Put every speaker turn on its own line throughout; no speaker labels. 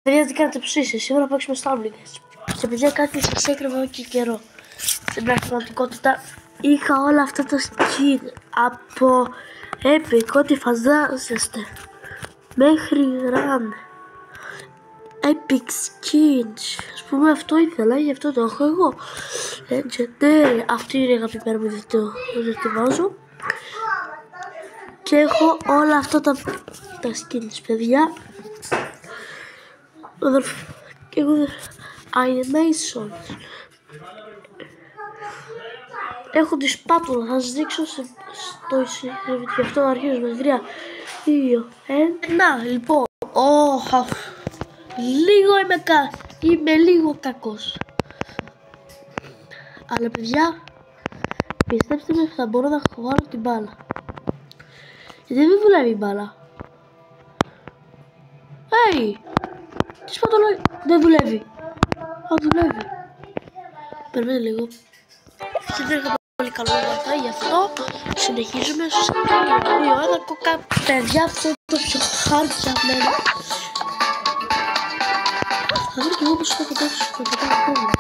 Παιδιά, τι κάνετε, πως είσαι? Σήμερα παίξουμε Stumbling. Και παιδιά, κάτι σας έκρυβα εδώ και καιρό. Στην πραγματικότητα είχα όλα αυτά τα skin από Epic, ό,τι φαντάζεστε, μέχρι Run, Epic Skins. Ας πούμε, αυτό ήθελα, γι' αυτό το έχω εγώ. Legendary, αυτή είναι η αγαπημένη μου, δεν τη βάζω. Και έχω όλα αυτά τα skins, παιδιά. Και εγώ animation. Έχω τη σπάτουλα, θα σας δείξω στο βίντεο. Αυτό αρχίζουμε. 3, 2, 1. Λοιπόν, είμαι λίγο κακός. Αλλά παιδιά, πιστέψτε με, θα μπορώ να βάλω την μπάλα. Γιατί δεν δουλεύει η μπάλα. Hey! Τι σπατούλα δεν δουλεύει. Α, δουλεύει. Περιμένετε λίγο. Δεν είχα πολύ καλό wifi, γι' αυτό συνεχίζουμε στο σκληρό. Ένα κοκά, παιδιά, αυτό το πιο χάρτιαμένο. Θα βρω κι εγώ πως το κατάψω με το πρόβλημα.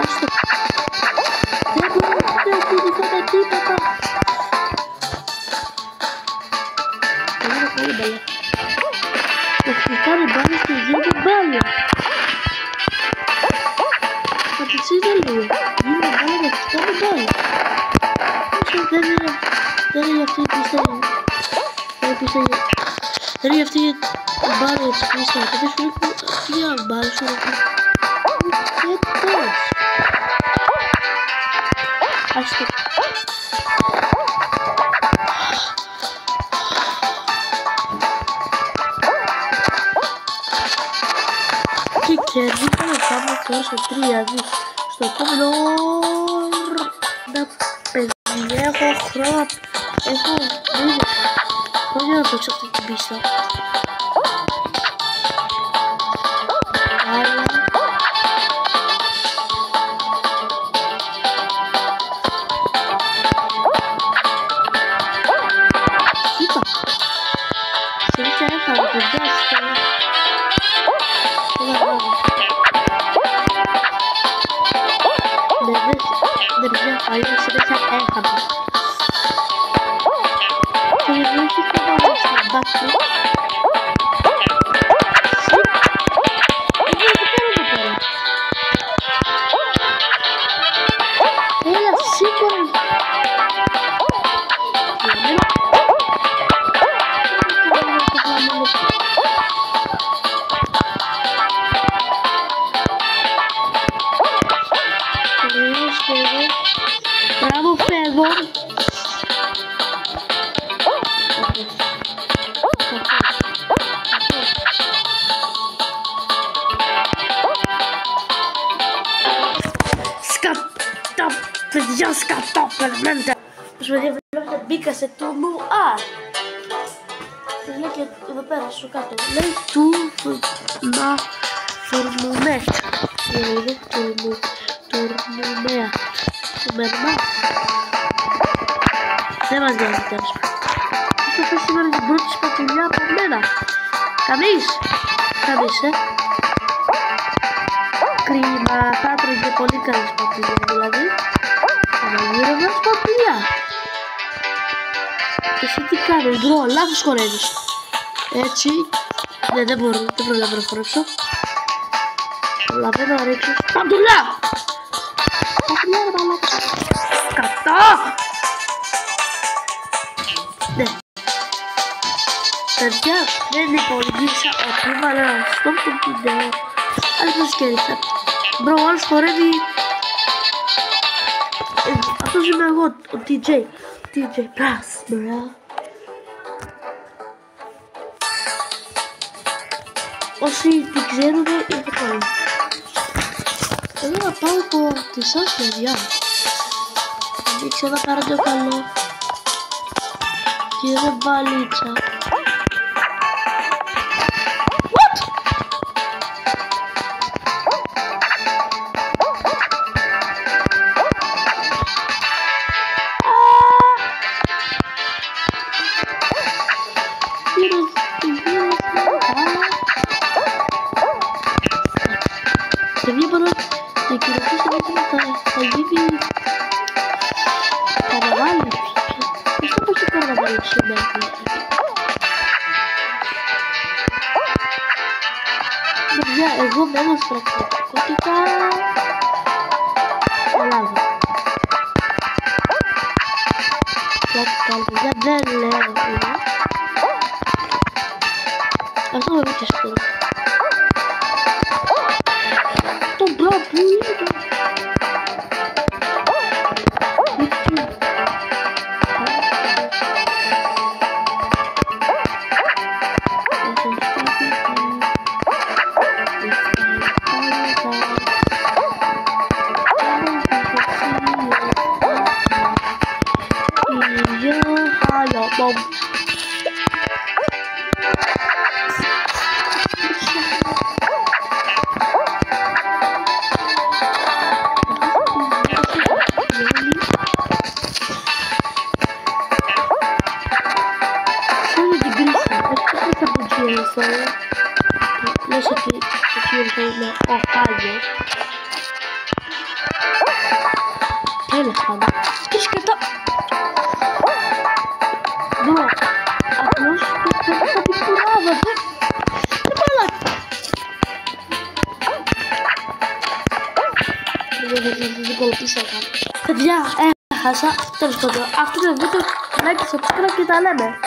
Άστο. Δεν μπορώ να κινηθώ τίποτα. Θα βρω πολύ μπαλιά. Θα χτυπάνε μπάλες και γίνονται μπάλια. Θα τις είδα λίγο. Γίνονται μπάλια και χτυπάνε μπάλια. Όσο δεν είναι αυτή η πιστεύω. Δεν είναι αυτή η μπάλια της πιστεύω. Θα πεις που αυτή η μπάλια σου είναι. Και τέλος. Άστο. Και κερδίσαμε, πάμε τώρα στο 3-2. Στο επόμενο παιδιά, έχω χρόνο. Έχω χρόνια να παίξω αυτή την πίστα. Αλλά κοίτα, συνήθεια έφαγα παιδιά στο αλλιώς συνέχεια έχανα. Και βοήθη και να δω στα μπάκια. Έλα, σίγουρα. Μπράβο, φεύγω. Σκατά, παιδιά, σκατά, περιμένετε. Παιδιά, βλέπετε, μπήκα σε τουρνουά. Λέει και εδώ πέρα, στο κάτω. Λέει τουρνουμέ. Λέει τουρνουμέα. Δεν μας νοιάζει τέλος. Αυτό θα σήμερα την πρώτη σπατουλιά από μένα. Κανείς, κρίμα, θα έτρωγε πολύ καλή σπατουλιά δηλαδή. Αναγύρευα σπατουλιά. Και εσύ τι κάνεις, μπρο, λάθος χορεύεις. Έτσι, ναι, δεν προλαβαίνω να χορέψω. Προλαβαίνω να ρίξω σπατουλιά. Σπατουλιά ρε μαλάκα. Κατά! Ναι. Παιδιά, δεν υπολογίσα ότι έβαλα στο βίντεο. Άλλοι πως κέρδισα. Μπρο, άλλος χορεύει. Αυτός είμαι εγώ, ο DJ. DJ Plus, μπρο. Όσοι την ξέρουν, είναι καλό. Εγώ να πάω από τη σας παιδιά. Δείξε ένα καραντιο καλό. Κύριε μπαλίτσα. What? Παιδιά, εγώ μένω στην πραγματικότητα Ελλάδα. Παιδιά, δεν λέω είναι. Αυτό με βρίσκει στο τέλος. Το μπρο που είναι. Bom. Nessa aqui eu tenho uma orvalho. Olha, cara. Que esquenta. Bro, atrás que eu tô curava. Vai lá. Παιδιά, έχασα. Τέλος πάντων, αυτό το βίντεο like, subscribe και τα λέμε.